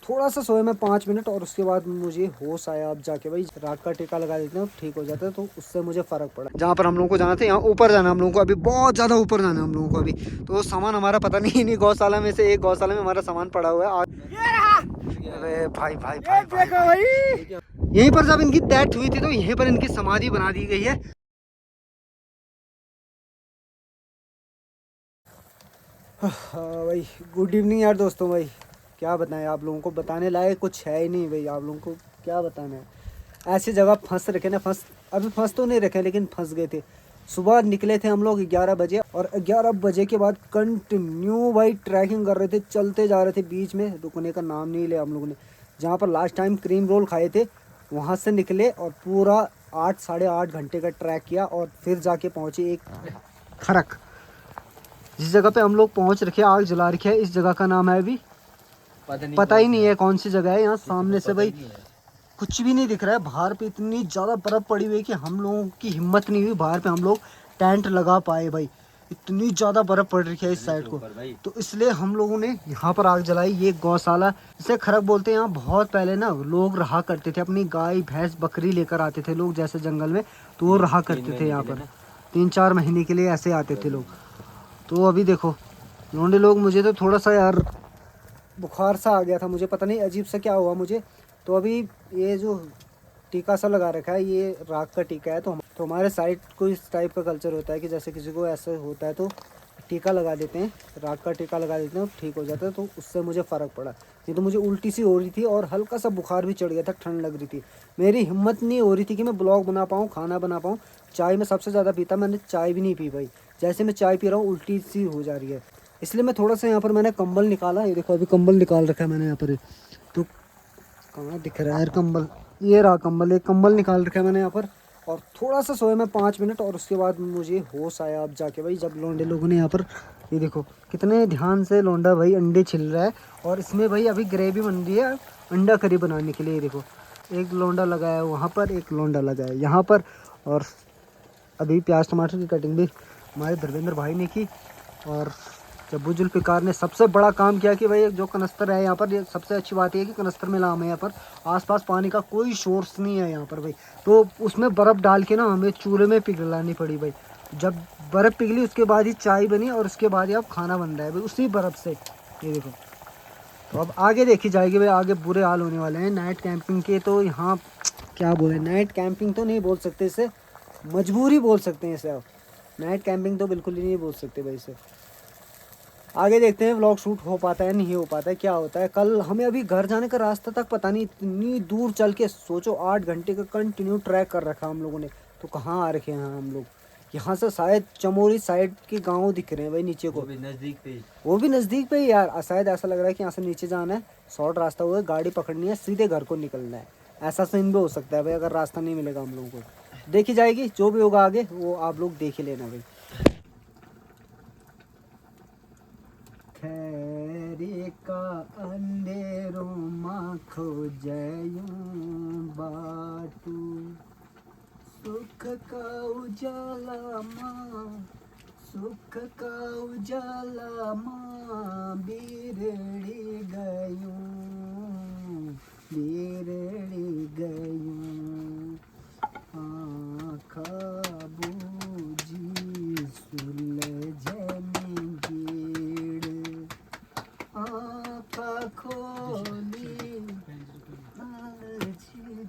थोड़ा सा सोए मैं 5 मिनट और उसके बाद मुझे होश आया। अब जाके भाई रात का टीका लगा देते हैं, ठीक हो जाता है, तो उससे मुझे फ़र्क पड़ा। जहाँ पर हम लोगों को जाना था यहाँ ऊपर जाना हम लोगों को, अभी बहुत ज़्यादा ऊपर जाना है हम लोगों को अभी। तो सामान हमारा पता नहीं गौशाला में से एक गौशाला में हमारा सामान पड़ा हुआ है। अरे भाई भाई भाई, यहीं पर जब इनकी डेथ हुई थी तो यहीं पर इनकी समाधि बना दी गई है। भाई गुड इवनिंग यार दोस्तों। भाई क्या बताएं आप लोगों को, बताने लायक कुछ है ही नहीं भाई। आप लोगों को क्या बताना है, ऐसी जगह फंस रखे ना, अभी फंस तो नहीं रखे लेकिन फंस गए थे। सुबह निकले थे हम लोग 11 बजे और 11 बजे के बाद कंटिन्यू भाई ट्रैकिंग कर रहे थे, चलते जा रहे थे, बीच में रुकने का नाम नहीं लिया हम लोगों ने। जहाँ पर लास्ट टाइम क्रीम रोल खाए थे वहाँ से निकले और पूरा 8 साढ़े 8 घंटे का ट्रैक किया और फिर जाके पहुँचे एक खरक। जिस जगह पे हम लोग पहुँच रखे, आग जला रखे है, इस जगह का नाम है अभी पता ही नहीं है कौन सी जगह है। यहाँ सामने से भाई कुछ भी नहीं दिख रहा है। बाहर पे इतनी ज़्यादा बर्फ़ पड़ी हुई है कि हम लोगों की हिम्मत नहीं हुई बाहर पे हम लोग टेंट लगा पाए भाई। इतनी ज़्यादा बर्फ़ पड़ रही है इस साइड को, तो इसलिए हम लोगों ने यहाँ पर आग जलाई। ये गौशाला इसे खरक बोलते हैं। यहाँ बहुत पहले ना लोग रहा करते थे, अपनी गाय भैंस बकरी लेकर आते थे लोग जैसे जंगल में, तो वो रहा करते थे यहाँ पर 3-4 महीने के लिए ऐसे आते थे लोग। तो अभी देखो लौंडे लोग, मुझे तो थोड़ा सा यार बुखार सा आ गया था, मुझे पता नहीं अजीब सा क्या हुआ मुझे। तो अभी ये जो टीका सा लगा रखा है ये राख का टीका है। तो हमारे साइड को इस टाइप का कल्चर होता है कि जैसे किसी को ऐसे होता है तो टीका लगा देते हैं, राख का टीका लगा देते हैं, ठीक हो जाता है। तो उससे मुझे फ़र्क पड़ा। नहीं तो मुझे उल्टी सी हो रही थी और हल्का सा बुखार भी चढ़ गया था, ठंड लग रही थी। मेरी हिम्मत नहीं हो रही थी कि मैं ब्लॉग बना पाऊँ, खाना बना पाऊँ। चाय मैं सबसे ज़्यादा पीता, मैंने चाय भी नहीं पी भाई। जैसे मैं चाय पी रहा हूँ उल्टी सी हो जा रही है। इसलिए मैं थोड़ा सा यहाँ पर मैंने कंबल निकाला, ये देखो अभी कंबल निकाल रखा है मैंने यहाँ पर। तो कहाँ दिख रहा है यार कंबल, ये रहा कंबल, एक कंबल निकाल रखा है मैंने यहाँ पर। और थोड़ा सा सोया मैं 5 मिनट और उसके बाद मुझे होश आया। अब जाके भाई जब लौंडे लोगों ने यहाँ पर, ये देखो कितने ध्यान से लौंडा भाई अंडे छिल रहा है। और इसमें भाई अभी ग्रेवी बन रही है अंडा करी बनाने के लिए। ये देखो एक लौंडा लगा है वहाँ पर, एक लौंडा लगा है यहाँ पर। और अभी प्याज टमाटर की कटिंग भी हमारे धर्मेंद्र भाई ने की। और जब्बू जुल्फ़िकार ने सबसे बड़ा काम किया कि भाई जो कनस्तर है यहाँ पर, ये सबसे अच्छी बात ये है कि कनस्तर में लाम है यहाँ पर, आसपास पानी का कोई सोर्स नहीं है यहाँ पर भाई। तो उसमें बर्फ़ डाल के ना हमें चूल्हे में पिघलानी पड़ी भाई। जब बर्फ़ पिघली उसके बाद ही चाय बनी और उसके बाद ही अब खाना बन रहा है भाई उसी बर्फ़ से। ये देखो तो अब आगे देखी जाएगी भाई, आगे बुरे हाल होने वाले हैं नाइट कैंपिंग के। तो यहाँ क्या बोले, नाइट कैंपिंग तो नहीं बोल सकते इसे, मजबूरी बोल सकते हैं इसे। अब नाइट कैंपिंग तो बिल्कुल ही नहीं बोल सकते भाई इसे। आगे देखते हैं व्लॉग शूट हो पाता है नहीं हो पाता है, क्या होता है। कल हमें अभी घर जाने का रास्ता तक पता नहीं, इतनी दूर चल के सोचो 8 घंटे का कंटिन्यू ट्रैक कर रखा हम लोगों ने। तो कहाँ आ रखे हैं हम लोग, यहाँ से शायद चमोली साइड के गांव दिख रहे हैं भाई नीचे को, वो भी नज़दीक पे ही यार। शायद ऐसा लग रहा है कि यहाँ से नीचे जाना है, शॉर्ट रास्ता हुआ है, गाड़ी पकड़नी है, सीधे घर को निकलना है। ऐसा सीन भी हो सकता है भाई अगर रास्ता नहीं मिलेगा हम लोगों को। देखी जाएगी जो भी होगा आगे, वो आप लोग देख ही लेना भाई। खैरे का अंधेरों माँ खोजयूं बाटू, सुख का उजाला माँ, सुख का उजाला माँ, बिरड़ी गयूं, बिरड़ी गयूं, आँखा बूझी सुलझनी गीड़, आँखा खोली आज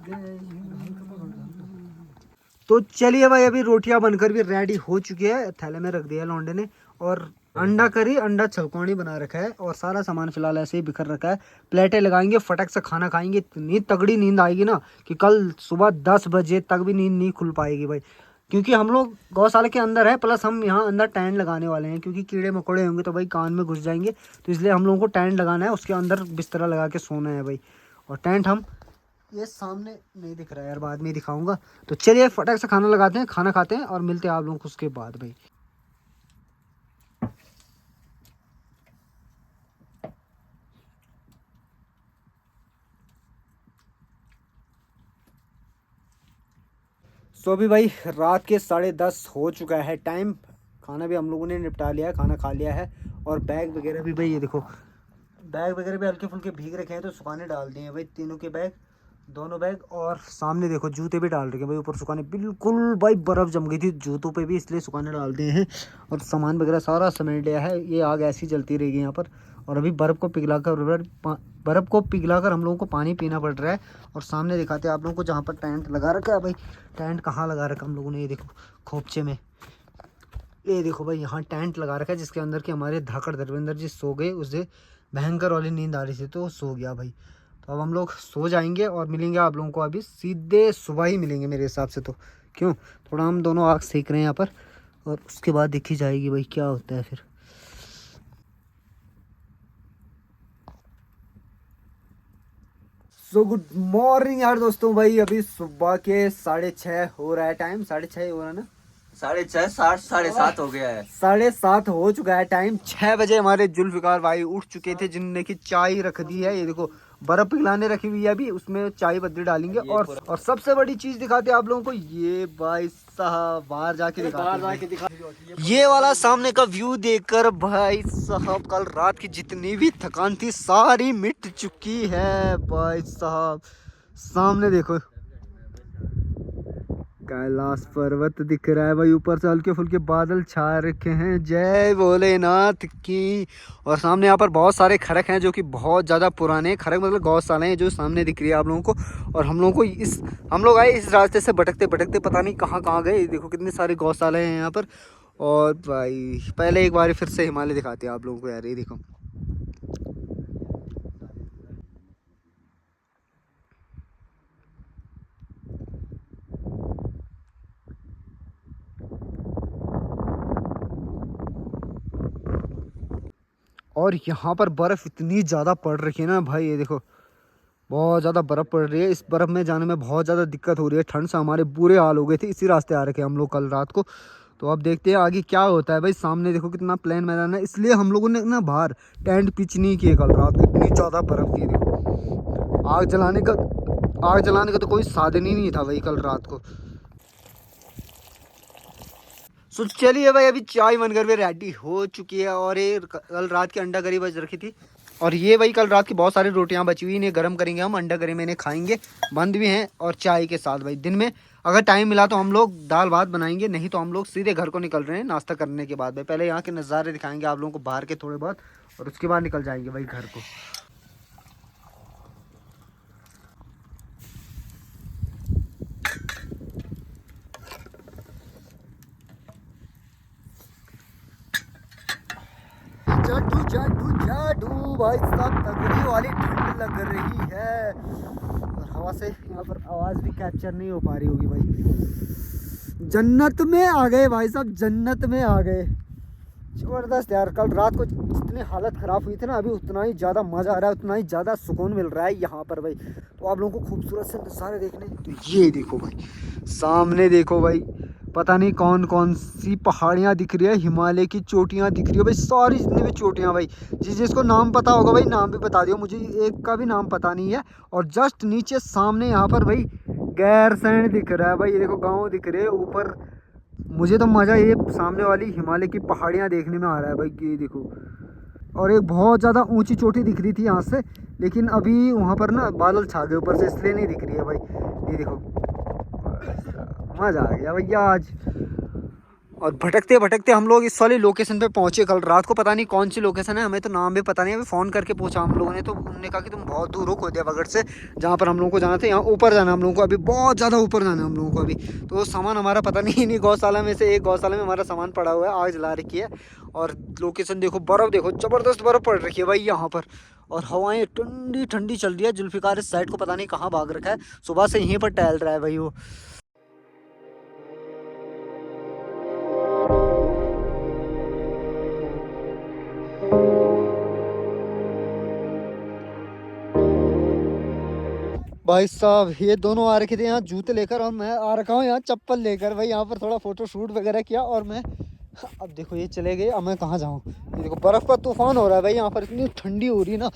गयूं। तो चलिए भाई अभी रोटियां बनकर भी रेडी हो चुकी है, थैले में रख दिया लौंडे ने। और अंडा करी, अंडा छलकौनी बना रखा है और सारा सामान फिलहाल ऐसे ही बिखर रखा है। प्लेटें लगाएंगे, फटक से खाना खाएंगे, इतनी तगड़ी नींद आएगी ना कि कल सुबह 10 बजे तक भी नींद नहीं खुल पाएगी भाई। क्योंकि हम लोग गौशाला के अंदर है, प्लस हम यहाँ अंदर टेंट लगाने वाले हैं। क्योंकि कीड़े मकोड़े होंगे तो भाई कान में घुस जाएंगे, तो इसलिए हम लोगों को टेंट लगाना है, उसके अंदर बिस्तरा लगा के सोना है भाई। और टेंट हम, ये सामने नहीं दिख रहा है यार, बाद में दिखाऊंगा। तो चलिए फटाक से खाना लगाते हैं, खाना खाते हैं और मिलते हैं आप लोगों को उसके बाद भाई। सो अभी भाई रात के 10:30 हो चुका है टाइम। खाना भी हम लोगों ने निपटा लिया है, खाना खा लिया है। और बैग वगैरह भी भाई ये देखो, बैग वगैरह भी हल्के फुल्के भीग रखे हैं तो सुखाने डाल दिए हैं भाई, तीनों के बैग, दोनों बैग। और सामने देखो जूते भी डाल रखे हैं भाई ऊपर सुखाने, बिल्कुल भाई बर्फ़ जम गई थी जूतों पे भी, इसलिए सुखाने डाल दिए हैं। और सामान वगैरह सारा समेट लिया है। ये आग ऐसी जलती रहेगी यहाँ पर। और अभी बर्फ़ को पिघला कर हम लोगों को पानी पीना पड़ रहा है। और सामने दिखाते हैं आप लोगों को जहाँ पर टेंट लगा रखा है भाई। टेंट कहाँ लगा रखा हम लोगों ने, ये देखो खोपचे में, ये देखो भाई यहाँ टेंट लगा रखा है, जिसके अंदर के हमारे धाकड़ धर्मेंद्र जी सो गए, उसे भयंकर वाली नींद आ रही थी तो सो गया भाई। तो अब हम लोग सो जाएंगे और मिलेंगे आप लोगों को अभी सीधे सुबह ही मिलेंगे मेरे हिसाब से तो। क्यों, थोड़ा हम दोनों आग सेक रहे हैं यहाँ पर, और उसके बाद देखी जाएगी भाई क्या होता है फिर। सो गुड मॉर्निंग यार दोस्तों, भाई अभी सुबह के 6:30 हो रहा है टाइम, 6:30 हो रहा है ना, 6:30 7:30 हो गया है, 7:30 हो चुका है टाइम। 6 बजे हमारे जुल्फिकार भाई उठ चुके थे, जिनने की चाय रख दी है, ये देखो बर्फ पिघलाने रखी हुई है, अभी उसमें चाय पत्ती डालेंगे। और सबसे बड़ी चीज दिखाते हैं आप लोगों को, ये भाई साहब बाहर जाके दिखा, ये वाला सामने का व्यू देखकर भाई साहब कल रात की जितनी भी थकान थी सारी मिट चुकी है भाई साहब। सामने देखो कैलाश पर्वत दिख रहा है भाई, ऊपर से हल्के फुल्के बादल छा रखे हैं, जय भोलेनाथ की। और सामने यहाँ पर बहुत सारे खरक हैं जो कि बहुत ज़्यादा पुराने खरक, मतलब गौशाला हैं जो सामने दिख रही है आप लोगों को। और हम लोग आए इस रास्ते से भटकते भटकते पता नहीं कहाँ कहाँ गए, देखो कितने सारे गौशाला हैं यहाँ पर। और भाई पहले एक बार फिर से हिमालय दिखाते हैं आप लोगों को यार, ये देखो और यहाँ पर बर्फ़ इतनी ज़्यादा पड़ रखी है ना भाई, ये देखो बहुत ज़्यादा बर्फ़ पड़ रही है। इस बर्फ़ में जाने में बहुत ज़्यादा दिक्कत हो रही है, ठंड से हमारे बुरे हाल हो गए थे। इसी रास्ते आ रखे हम लोग कल रात को। तो अब देखते हैं आगे क्या होता है भाई। सामने देखो कितना प्लेन मैदान है, इसलिए हम लोगों ने ना बाहर टेंट पिच नहीं किए कल रात को, इतनी ज़्यादा बर्फ़ थी। देखो आग जलाने का तो कोई साधन ही नहीं था भाई कल रात को। सो चलिए भाई अभी चाय बनकर भी रेडी हो चुकी है, और ये कल रात की अंडा करी बच रखी थी, और ये भाई कल रात की बहुत सारी रोटियां बची हुई, इन्हें गर्म करेंगे हम, अंडा करी में इन्हें खाएंगे, बंद भी हैं। और चाय के साथ भाई दिन में अगर टाइम मिला तो हम लोग दाल भात बनाएंगे, नहीं तो हम लोग सीधे घर को निकल रहे हैं नाश्ता करने के बाद भाई। पहले यहाँ के नज़ारे दिखाएंगे आप लोगों को बाहर के थोड़े बहुत, और उसके बाद निकल जाएंगे भाई घर को। जादू जादू जादू भाई साहब, तगड़ी वाली ठंड लग रही है, और हवा से यहाँ पर आवाज़ भी कैप्चर नहीं हो पा रही होगी भाई। जन्नत में आ गए भाई साहब, जन्नत में आ गए, ज़बरदस्त यार। कल रात को जितनी हालत ख़राब हुई थी ना, अभी उतना ही ज़्यादा मज़ा आ रहा है, उतना ही ज़्यादा सुकून मिल रहा है यहाँ पर भाई। तो आप लोगों को खूबसूरत से नज़ारे देखने, तो ये देखो भाई सामने देखो भाई, पता नहीं कौन कौन सी पहाड़ियाँ दिख रही है, हिमालय की चोटियाँ दिख रही है भाई, सारी जितनी भी चोटियाँ भाई। जिसको नाम पता होगा भाई नाम भी बता दियो, मुझे एक का भी नाम पता नहीं है। और जस्ट नीचे सामने यहाँ पर भाई गैरसैंण दिख रहा है भाई, ये देखो गाँव दिख रहे हैं ऊपर। मुझे तो मज़ा ये सामने वाली हिमालय की पहाड़ियाँ देखने में आ रहा है भाई, ये देखो। और एक बहुत ज़्यादा ऊंची चोटी दिख रही थी यहाँ से, लेकिन अभी वहाँ पर ना बादल छा गए ऊपर से, इसलिए नहीं दिख रही है भाई। ये देखो मज़ा आ गया भैया आज। और भटकते भटकते हम लोग इस वाली लोकेशन पे पहुँचे कल रात को, पता नहीं कौन सी लोकेशन है, हमें तो नाम भी पता नहीं। अभी फ़ोन करके पूछा हम लोगों ने, तो उन्होंने कहा कि तुम बहुत दूर हो कोदियाबगढ़ से, जहाँ पर हम लोगों को जाना था। यहाँ ऊपर जाना हम लोगों को, अभी बहुत ज़्यादा ऊपर जाना है हम लोगों को अभी। तो सामान हमारा पता नहीं गौशाला में से एक गौशाला में हमारा सामान पड़ा हुआ है, आग जला रखी है। और लोकेशन देखो, बर्फ़ देखो, ज़बरदस्त बर्फ़ पड़ रखी है भाई यहाँ पर। और हवाएं ठंडी ठंडी चल रही है। जुल्फिकार इस साइड को पता नहीं कहाँ भाग रखा है, सुबह से यहीं पर टहल रहा है भाई वो। भाई साहब ये दोनों आ रखे थे यहाँ जूते लेकर, और मैं आ रखा हूँ यहाँ चप्पल लेकर भाई। यहाँ पर थोड़ा फोटो शूट वगैरह किया, और मैं अब देखो ये चले गए, अब मैं कहाँ जाऊँ। ये देखो बर्फ़ का तूफान हो रहा है भाई यहाँ पर, इतनी ठंडी हो रही है ना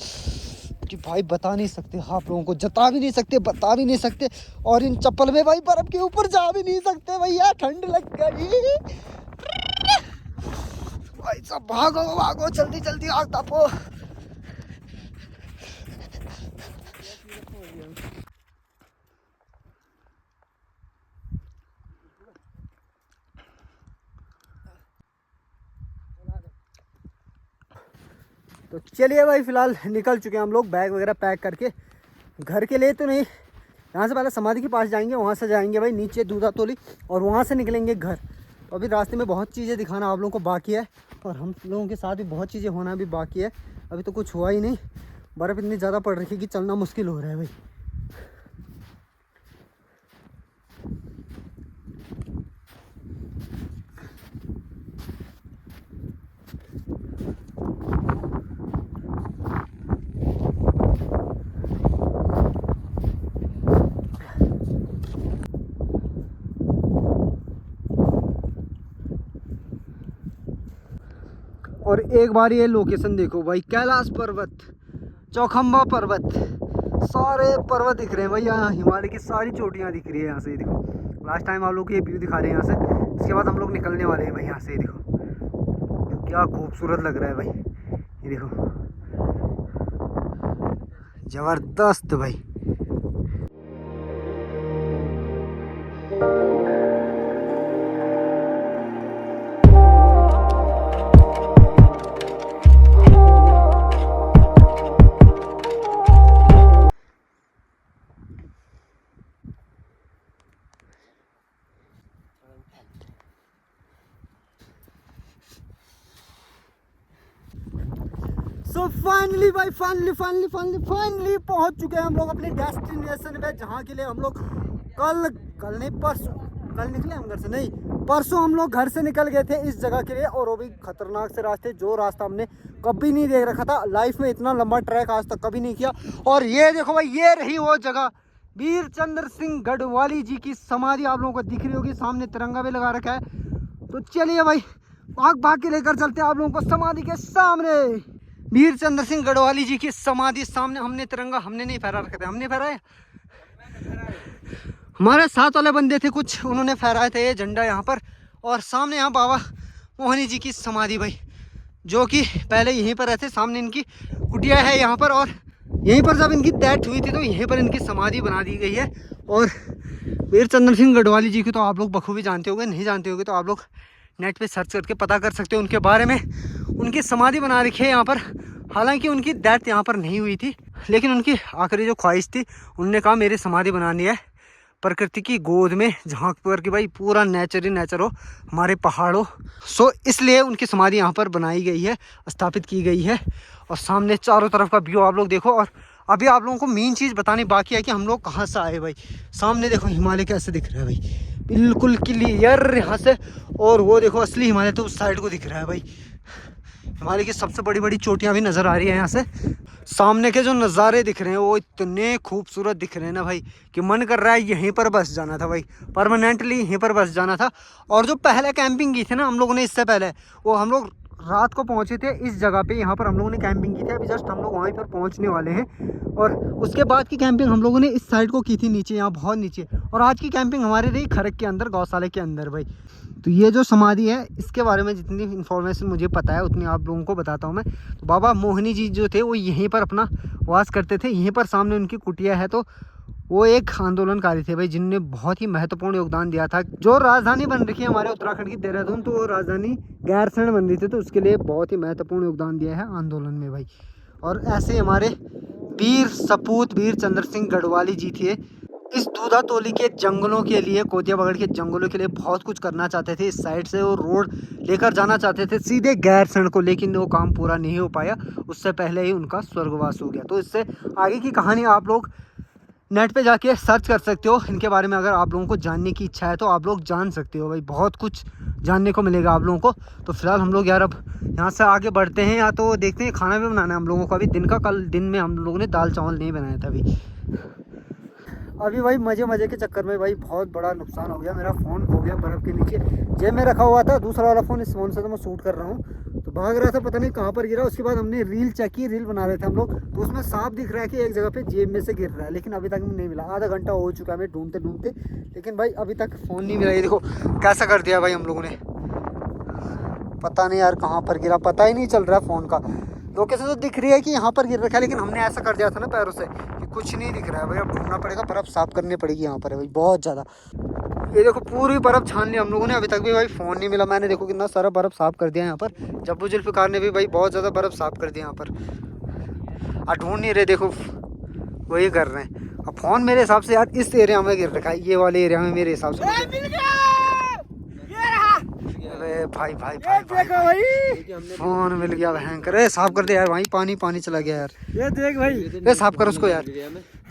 कि भाई बता नहीं सकते, आप लोगों को जता भी नहीं सकते, बता भी नहीं सकते। और इन चप्पल में भाई बर्फ़ के ऊपर जा भी नहीं सकते भैया, ठंड लग गई भाई साहब। भागो भागो जल्दी जल्दी, आग तापो। तो चलिए भाई, फिलहाल निकल चुके हैं हम लोग बैग वगैरह पैक करके। घर के लिए तो नहीं, यहाँ से पहले समाधि के पास जाएंगे, वहाँ से जाएंगे भाई नीचे दूधा तोली और वहाँ से निकलेंगे घर। तो अभी रास्ते में बहुत चीज़ें दिखाना आप लोगों को बाकी है और हम लोगों के साथ भी बहुत चीज़ें होना भी बाकी है। अभी तो कुछ हुआ ही नहीं, बर्फ़ इतनी ज़्यादा पड़ रही है कि चलना मुश्किल हो रहा है भाई। और एक बार ये लोकेशन देखो भाई, कैलाश पर्वत, चौखंबा पर्वत, सारे पर्वत दिख रहे हैं भाई। यहाँ हिमालय की सारी चोटियाँ दिख रही है यहाँ से। देखो लास्ट टाइम आप लोग को ये व्यू दिखा रहे हैं यहाँ से। इसके बाद हम लोग निकलने वाले हैं भाई यहाँ से। देखो क्या खूबसूरत लग रहा है भाई, ये देखो जबरदस्त भाई। सो फाइनली भाई, फाइनली पहुंच चुके हैं हम लोग अपने डेस्टिनेशन पे, जहाँ के लिए हम लोग कल नहीं परसों, कल निकले हम घर से, नहीं परसों हम लोग घर से निकल गए थे इस जगह के लिए। और वो भी खतरनाक से रास्ते, जो रास्ता हमने कभी नहीं देख रखा था लाइफ में। इतना लंबा ट्रैक आज तक कभी नहीं किया। और ये देखो भाई, ये रही वो जगह, वीर चंद्र सिंह गढ़वाली जी की समाधि आप लोगों को दिख रही होगी। सामने तिरंगा भी लगा रखा है। तो चलिए भाई, भाग के लेकर चलते हैं आप लोगों को समाधि के सामने। वीर चंद्र सिंह गढ़वाली जी की समाधि सामने। हमने तिरंगा हमने नहीं फहरा रखे थे, हमने फहराया, हमारे साथ वाले बंदे थे कुछ, उन्होंने फहराए थे ये झंडा यहाँ पर। और सामने यहाँ बाबा मोहनी जी की समाधि भाई, जो कि पहले यहीं पर रहते। सामने इनकी कुटिया है यहाँ पर, और यहीं पर जब इनकी डेथ हुई थी तो यहीं पर इनकी समाधि बना दी गई है। और वीर चंद्र सिंह गढ़वाली जी की तो आप लोग बखूबी जानते होंगे, नहीं जानते होंगे तो आप लोग नेट पे सर्च करके पता कर सकते हो उनके बारे में। उनकी समाधि बना रखी है यहाँ पर। हालांकि उनकी डेथ यहाँ पर नहीं हुई थी, लेकिन उनकी आखिरी जो ख्वाहिश थी, उनने कहा मेरी समाधि बनानी है प्रकृति की गोद में, जहाँ पर कि भाई पूरा नेचर ही नेचर हो, हमारे पहाड़ हो। सो इसलिए उनकी समाधि यहाँ पर बनाई गई है, स्थापित की गई है। और सामने चारों तरफ का व्यू आप लोग देखो। और अभी आप लोगों को मेन चीज़ बतानी बाकी है कि हम लोग कहाँ से आए भाई। सामने देखो हिमालय कैसे दिख रहा है भाई, बिल्कुल क्लियर यहाँ से। और वो देखो असली हिमालय तो उस साइड को दिख रहा है भाई। हिमालय की सबसे बड़ी बड़ी चोटियाँ भी नज़र आ रही है यहाँ से। सामने के जो नज़ारे दिख रहे हैं वो इतने खूबसूरत दिख रहे हैं ना भाई, कि मन कर रहा है यहीं पर बस जाना था भाई, परमानेंटली यहीं पर बस जाना था। और जो पहले कैंपिंग की थी ना हम लोगों ने, इससे पहले वो हम लोग रात को पहुंचे थे इस जगह पे, यहाँ पर हम लोगों ने कैंपिंग की थी। अभी जस्ट हम लोग वहीं पर पहुंचने वाले हैं। और उसके बाद की कैंपिंग हम लोगों ने इस साइड को की थी, नीचे, यहाँ बहुत नीचे। और आज की कैंपिंग हमारी रही खरक के अंदर, गौशाला के अंदर भाई। तो ये जो समाधि है, इसके बारे में जितनी इन्फॉर्मेशन मुझे पता है उतनी आप लोगों को बताता हूँ मैं। तो बाबा मोहिनी जी जो थे वो यहीं पर अपना वास करते थे, यहीं पर सामने उनकी कुटिया है। तो वो एक आंदोलनकारी थे भाई, जिनने बहुत ही महत्वपूर्ण योगदान दिया था। जो राजधानी बन रही है हमारे उत्तराखंड की, देहरादून, तो वो राजधानी गैरसैंण बन रही थी, तो उसके लिए बहुत ही महत्वपूर्ण योगदान दिया है आंदोलन में भाई। और ऐसे हमारे वीर सपूत वीर चंद्र सिंह गढ़वाली जी थे, इस दूधा तोली के जंगलों के लिए, कोतियाबगढ़ के जंगलों के लिए बहुत कुछ करना चाहते थे। इस साइड से वो रोड लेकर जाना चाहते थे सीधे गैरसैंण को, लेकिन वो काम पूरा नहीं हो पाया। उससे पहले ही उनका स्वर्गवास हो गया। तो इससे आगे की कहानी आप लोग नेट पे जाके सर्च कर सकते हो इनके बारे में। अगर आप लोगों को जानने की इच्छा है तो आप लोग जान सकते हो भाई, बहुत कुछ जानने को मिलेगा आप लोगों को। तो फिलहाल हम लोग यार अब यहाँ से आगे बढ़ते हैं, या तो देखते हैं, खाना भी बनाना है हम लोगों को अभी दिन का। कल दिन में हम लोगों ने दाल चावल नहीं बनाया था अभी भाई मज़े के चक्कर में भाई बहुत बड़ा नुकसान हो गया। मेरा फ़ोन खो गया बर्फ़ के नीचे, जेब में रखा हुआ था। दूसरा वाला फ़ोन, इस फ़ोन से तो मैं शूट कर रहा हूँ, तो भाग रहा था, पता नहीं कहाँ पर गिरा। उसके बाद हमने रील चेक की, रील बना रहे थे हम लोग, तो उसमें साफ दिख रहा है कि एक जगह पे जेब में से गिर रहा है, लेकिन अभी तक नहीं मिला। आधा घंटा हो चुका है हमें ढूंढते, लेकिन भाई अभी तक फ़ोन नहीं मिला। ये देखो कैसा कर दिया भाई हम लोगों ने, पता नहीं यार कहाँ पर गिरा, पता ही नहीं चल रहा है फ़ोन का। लोकेशन तो दिख रही है कि यहाँ पर गिर रखा है, लेकिन हमने ऐसा कर दिया था ना पैरों से कि कुछ नहीं दिख रहा है भाई। अब ढूंढना पड़ेगा, बर्फ साफ करनी पड़ेगी यहाँ पर है भाई बहुत ज़्यादा। ये देखो पूरी बर्फ छान ली हम लोगों ने, अभी तक भी भाई फ़ोन नहीं मिला। मैंने देखो कितना सारा बर्फ साफ कर दिया यहाँ पर। जब्बू जुल्फ़िकार ने भी भाई बहुत ज़्यादा बर्फ साफ कर दिया यहाँ पर। ढूंढ नहीं रहे, देखो वही कर रहे हैं। अब फ़ोन मेरे हिसाब से यार इस एरिया में गिर रखा है, ये वाले एरिया में मेरे हिसाब से। अरे भाई भाई भाई भाई फोन मिल गया भयंकर। साफ कर दे यार, वहीं पानी पानी चला गया यार। ये देख भाई, ये साफ कर उसको यार,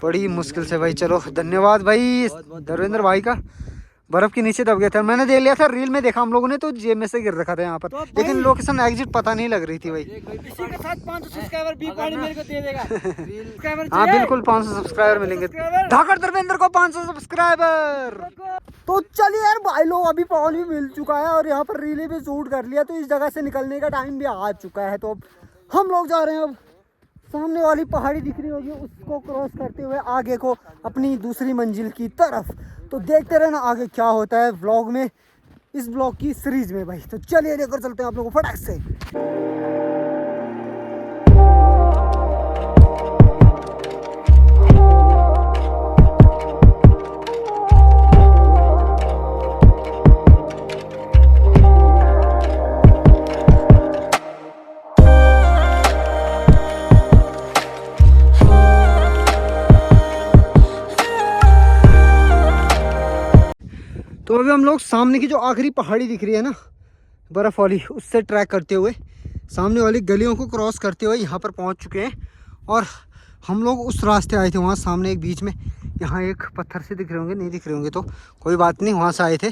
बड़ी मुश्किल से भाई। चलो धन्यवाद भाई धर्मेंद्र भाई का। बर्फ के नीचे दब गया था, मैंने देख लिया था, रील में देखा हम लोगों ने, तो जेब में से गिर रखा था यहाँ पर, तो लेकिन लोकेशन एग्जिट पता नहीं लग रही थी भाई। इसी के साथ 500 सब्सक्राइबर भी पानी मेरे को दे देगा। हाँ बिल्कुल 500 सब्सक्राइबर मिलेंगे। धाकड़ धर्मेंद्र को 500 सब्सक्राइबर। तो चलिए यार भाई लोग, अभी पानी मिल चुका है और यहाँ पर रीले भी शूट कर लिया, तो इस जगह से निकलने का टाइम भी आ चुका है। तो अब हम लोग जा रहे हैं। अब सामने वाली पहाड़ी दिख रही होगी, उसको क्रॉस करते हुए आगे को अपनी दूसरी मंजिल की तरफ। तो देखते रहना आगे क्या होता है व्लॉग में, इस ब्लॉग की सीरीज में भाई। तो चलिए लेकर चलते हैं आप लोगों को फटाक से। तो अभी हम लोग सामने की जो आखिरी पहाड़ी दिख रही है ना बर्फ़ वाली, उससे ट्रैक करते हुए सामने वाली गलियों को क्रॉस करते हुए यहाँ पर पहुँच चुके हैं। और हम लोग उस रास्ते आए थे, वहाँ सामने एक बीच में यहाँ एक पत्थर से दिख रहे होंगे, नहीं दिख रहे होंगे तो कोई बात नहीं, वहाँ से आए थे।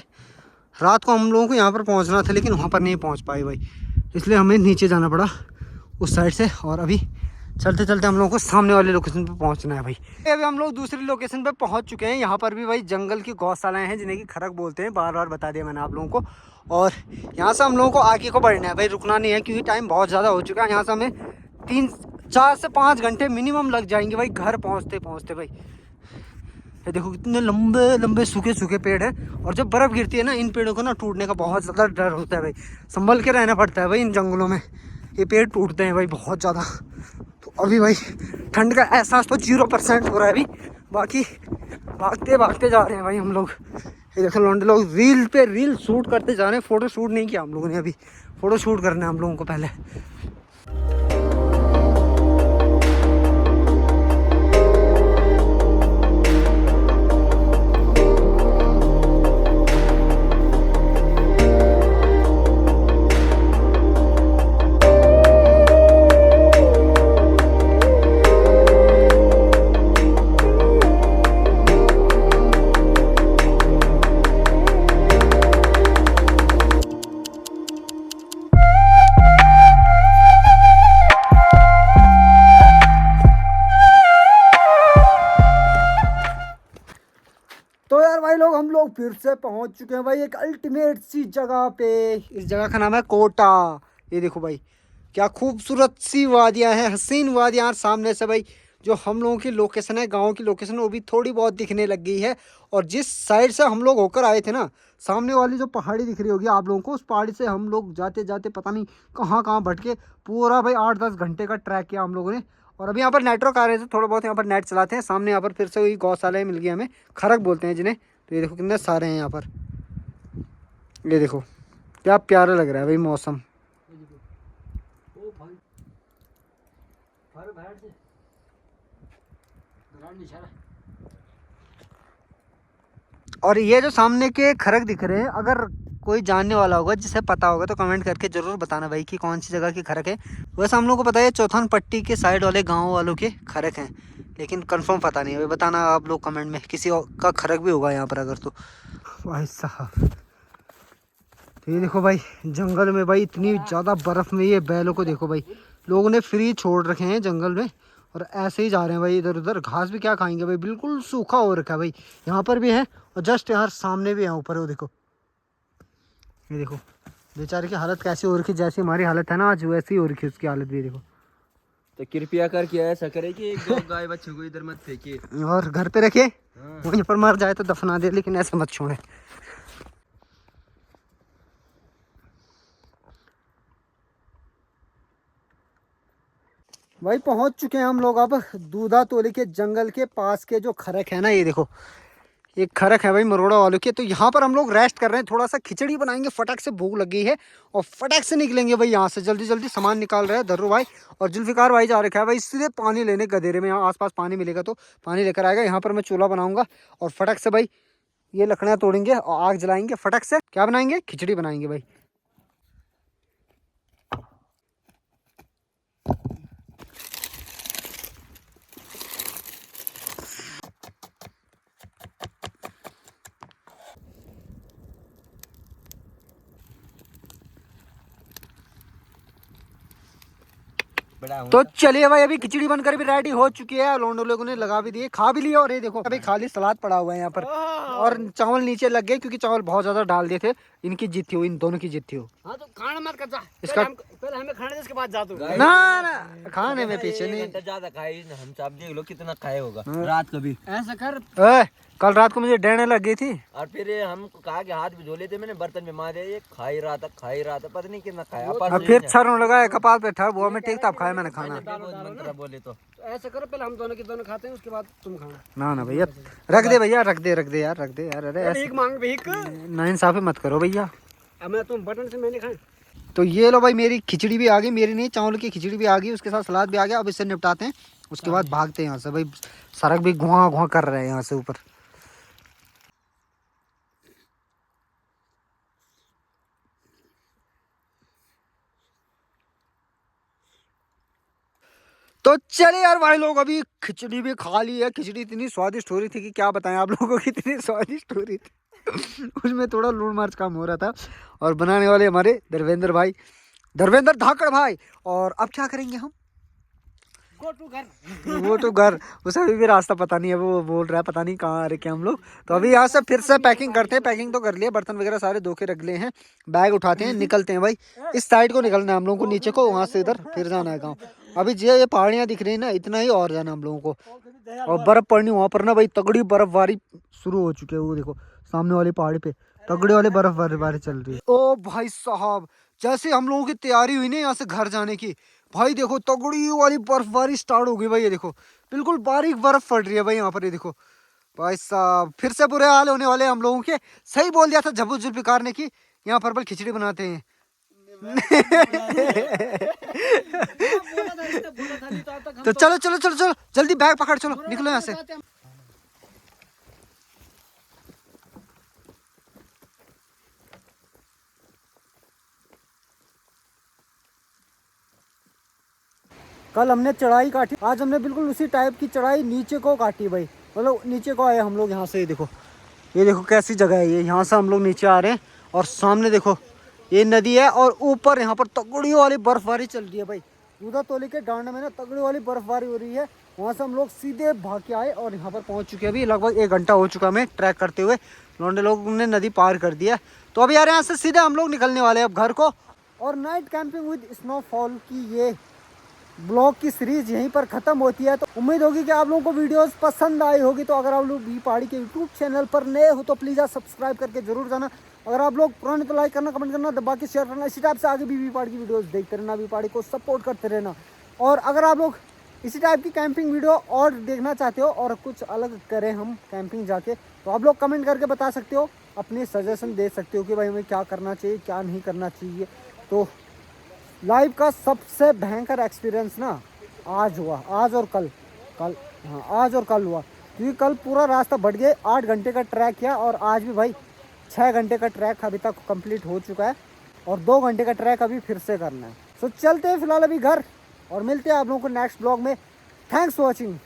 रात को हम लोगों को यहाँ पर पहुँचना था, लेकिन वहाँ पर नहीं पहुँच पाए भाई, इसलिए हमें नीचे जाना पड़ा उस साइड से। और अभी चलते चलते हम लोगों को सामने वाले लोकेशन पे पहुंचना है भाई। अभी हम लोग दूसरी लोकेशन पे पहुंच चुके हैं। यहाँ पर भी भाई जंगल की गौशालाएं हैं, जिन्हें कि खरक बोलते हैं, बार बार बता दिया मैंने आप लोगों को। और यहाँ से हम लोगों को आगे को बढ़ना है भाई, रुकना नहीं है, क्योंकि टाइम बहुत ज़्यादा हो चुका है। यहाँ से हमें 4 से 5 घंटे मिनिमम लग जाएंगे भाई घर पहुँचते पहुँचते भाई। ये देखो कितने लंबे लंबे सूखे सूखे पेड़ है, और जब बर्फ़ गिरती है ना, इन पेड़ों को ना टूटने का बहुत ज़्यादा डर होता है भाई। संभल के रहना पड़ता है भाई इन जंगलों में, ये पेड़ टूटते हैं भाई बहुत ज़्यादा। तो अभी भाई ठंड का एहसास तो 0% हो रहा है अभी, बाकी भागते भागते जा रहे हैं भाई हम लोग। ये देखो लौंडे लोग रील पे रील शूट करते जा रहे हैं। फ़ोटो शूट नहीं किया हम लोगों ने अभी, फ़ोटो शूट करना है हम लोगों को पहले। तो यार भाई लोग, हम लोग फिर से पहुंच चुके हैं भाई एक अल्टीमेट सी जगह पे। इस जगह का नाम है कोटा। ये देखो भाई क्या खूबसूरत सी वादियाँ हैं, हसीन वादियाँ। सामने से भाई जो हम लोगों की लोकेशन है, गांव की लोकेशन, वो भी थोड़ी बहुत दिखने लग गई है। और जिस साइड से हम लोग होकर आए थे ना, सामने वाली जो पहाड़ी दिख रही होगी आप लोगों को, उस पहाड़ी से हम लोग जाते जाते पता नहीं कहाँ कहाँ भटके, पूरा भाई 8-10 घंटे का ट्रैक किया हम लोगों ने। और अभी यहाँ पर नेटवर्क आ रहे थे, थोड़ा बहुत यहाँ पर नेट चलाते हैं। सामने यहाँ पर फिर से वही गौशालाएँ मिल गई हमें, खरक बोलते हैं जिन्हें। तो ये देखो कितने सारे हैं यहाँ पर, ये देखो क्या प्यारा लग रहा है भाई मौसम। और ये जो सामने के खरक दिख रहे हैं, अगर कोई जानने वाला होगा, जिसे पता होगा, तो कमेंट करके ज़रूर बताना भाई कि कौन सी जगह की खरक है। वैसे हम लोग को पता है चौथान पट्टी के साइड वाले गांव वालों के खरक हैं, लेकिन कंफर्म पता नहीं है भाई। बताना आप लोग कमेंट में, किसी का खरक भी होगा यहाँ पर अगर तो। भाई साहब तो ये देखो भाई जंगल में भाई इतनी ज़्यादा बर्फ़ में ये बैलों को देखो भाई, लोगों ने फ्री छोड़ रखे हैं जंगल में, और ऐसे ही जा रहे हैं भाई इधर उधर। घास भी क्या खाएंगे भाई, बिल्कुल सूखा हो रखा है भाई। यहाँ पर भी है और जस्ट यहाँ सामने भी है ऊपर, वो देखो, ये देखो बेचारे की हालत कैसी हो रखी, जैसी हमारी हालत है ना आज, वैसी हो रखी उसकी हालत भी देखो। तो कृपया करके ऐसा करे कि एक दो गाय बच्चों को इधर मत फेंकिए, और घर पे रखे, वहीं पर मर जाए तो दफना दे, लेकिन ऐसा मत छोड़े। भाई पहुंच चुके हैं हम लोग अब दूधा तोली के जंगल के पास के जो खरक है ना, ये देखो ये खरक है भाई मरोड़ा वालों के। तो यहाँ पर हम लोग रेस्ट कर रहे हैं, थोड़ा सा खिचड़ी बनाएंगे, फटाक से भूख लगी है और फटाक से निकलेंगे भाई यहाँ से। जल्दी जल्दी सामान निकाल रहे हैं धर्रू भाई और जुल्फिकार भाई जा रखा है भाई इसलिए पानी लेने गधेरे में। यहाँ आसपास पानी मिलेगा तो पानी लेकर आएगा। यहाँ पर मैं चूल्हा बनाऊंगा और फटाक से भाई ये लकड़ियाँ तोड़ेंगे और आग जलाएंगे। फटाक से क्या बनाएंगे, खिचड़ी बनाएंगे भाई। तो चलिए भाई अभी खिचड़ी बनकर भी रेडी हो चुकी है, लोंडो लोगों ने लगा भी दिए, खा भी लिया। और ये देखो अभी खाली सलाद पड़ा हुआ है यहाँ पर और चावल नीचे लग गए क्योंकि चावल बहुत ज्यादा डाल दिए थे। इनकी जीत थी, इन दोनों की जीत थी। हाँ तो खाना मत करता इसका पहले हमें खाने दे, इसके बाद जा तू। ना खाने में पीछे नहीं। ज्यादा खाए हम सब देख लो कितना खाए होगा रात को भी। ऐसा कर कल रात को मुझे डरने लग गई थी और फिर हम कहा कि हाथ भी धो लेते, मैंने बर्तन में मारे, ये खा ही रहा था पता नहीं कितना खाया। अब फिर छर लगा है कपाल पे ठर वो में ठीक था, अब खाया मैंने खाना। बोले तो ऐसा करो, पहले हम दोनों के दोनों खाते हैं, उसके बाद तुम खाना। ना ना भैया रख दे भैया, रख दे यार, रख दे यार। अरे भीख मांग भीख, नाइंसाफी मत करो भैया। अब मैं तुम बटन से मैंने खाए। तो ये लो भाई मेरी खिचड़ी भी आ गई, मेरी नहीं चावल की खिचड़ी भी आ गई, उसके साथ सलाद भी आ गया। अब इससे निपटाते हैं, उसके बाद भागते हैं यहाँ से भाई। सड़क भी घुआ घुआ कर रहे हैं यहाँ से ऊपर। तो चले यार भाई लोग अभी खिचड़ी भी खा ली है। खिचड़ी इतनी स्वादिष्ट हो रही थी कि क्या बताएं आप लोगों को, कितनी स्वादिष्ट हो रही थी। उसमें थोड़ा लूण मिर्च कम हो रहा था। और बनाने वाले हमारे धर्मेंद्र भाई, धर्मेंद्र धाकड़ भाई। और अब क्या करेंगे हम, गो टू घर। वो तो घर, उसे अभी भी रास्ता पता नहीं है, वो बोल रहा है पता नहीं कहाँ आ रहे क्या हम लोग। तो अभी यहाँ से फिर से पैकिंग करते हैं। पैकिंग तो कर लिया, बर्तन वगैरह सारे धो के रख लिए हैं, बैग उठाते हैं, निकलते हैं भाई। इस साइड को निकलना है हम लोगों को, नीचे को, वहाँ से इधर फिर जाना है गाँव। अभी ये पहाड़ियाँ दिख रही है ना, इतना ही और जाना हम लोगों को। और बर्फ पड़नी वहाँ पर ना भाई, तगड़ी बर्फबारी शुरू हो चुकी है। वो देखो सामने वाली पहाड़ी पे तगड़ी वाली बर्फबारी चल रही है। ओ भाई साहब, जैसे हम लोगों की तैयारी हुई ना यहाँ से घर जाने की, भाई देखो तगड़ी वाली बर्फबारी स्टार्ट हो गई भाई। ये देखो बिल्कुल बारीक बर्फ पड़ रही है भाई यहाँ पर। ये देखो भाई साहब, फिर से बुरे हाल होने वाले हम लोगों के। सही बोल दिया था झब्बू जुल्फिकार ने कि यहाँ पर खिचड़ी बनाते हैं। तो चलो चलो चलो चलो जल्दी बैग पकड़, चलो निकलो यहाँ से। कल हमने चढ़ाई काटी, आज हमने बिल्कुल उसी टाइप की चढ़ाई नीचे को काटी भाई। मतलब नीचे को आए हम लोग यहाँ से। ये देखो कैसी जगह है ये। यहाँ से हम लोग नीचे आ रहे हैं और सामने देखो ये नदी है और ऊपर यहाँ पर तगड़ी वाली बर्फबारी चल रही है भाई। दूधा तोली के डांडे में ना तगड़ी वाली बर्फबारी हो रही है। वहाँ से हम लोग सीधे भाग के आए और यहाँ पर पहुँच चुके हैं। अभी लगभग 1 घंटा हो चुका हमें ट्रैक करते हुए। लौंडे लोगों ने नदी पार कर दिया। तो अभी यार यहाँ से सीधे हम लोग निकलने वाले हैं अब घर को। और नाइट कैंपिंग विद स्नोफॉल की ये ब्लॉग की सीरीज यहीं पर ख़त्म होती है। तो उम्मीद होगी कि आप लोगों को वीडियोस पसंद आई होगी। तो अगर आप लोग बी पहाड़ी के यूट्यूब चैनल पर नए हो तो प्लीज़ आप सब्सक्राइब करके जरूर जाना। अगर आप लोग पुराने तो लाइक करना, कमेंट करना, बाकी शेयर करना। इसी टाइप से आगे भी बी पहाड़ी की वीडियोस देखते रहना, बी पहाड़ी को सपोर्ट करते रहना। और अगर आप लोग इसी टाइप की कैंपिंग वीडियो और देखना चाहते हो और कुछ अलग करें हम कैंपिंग जाके, तो आप लोग कमेंट करके बता सकते हो, अपनी सजेशन दे सकते हो कि भाई हमें क्या करना चाहिए क्या नहीं करना चाहिए। तो लाइव का सबसे भयंकर एक्सपीरियंस ना आज हुआ, आज और कल हाँ आज और कल हुआ। क्योंकि कल पूरा रास्ता बढ़ गया, 8 घंटे का ट्रैक किया और आज भी भाई 6 घंटे का ट्रैक अभी तक कंप्लीट हो चुका है और 2 घंटे का ट्रैक अभी फिर से करना है। तो चलते हैं फिलहाल अभी घर और मिलते हैं आप लोगों को नेक्स्ट ब्लॉग में। Thanks for watching.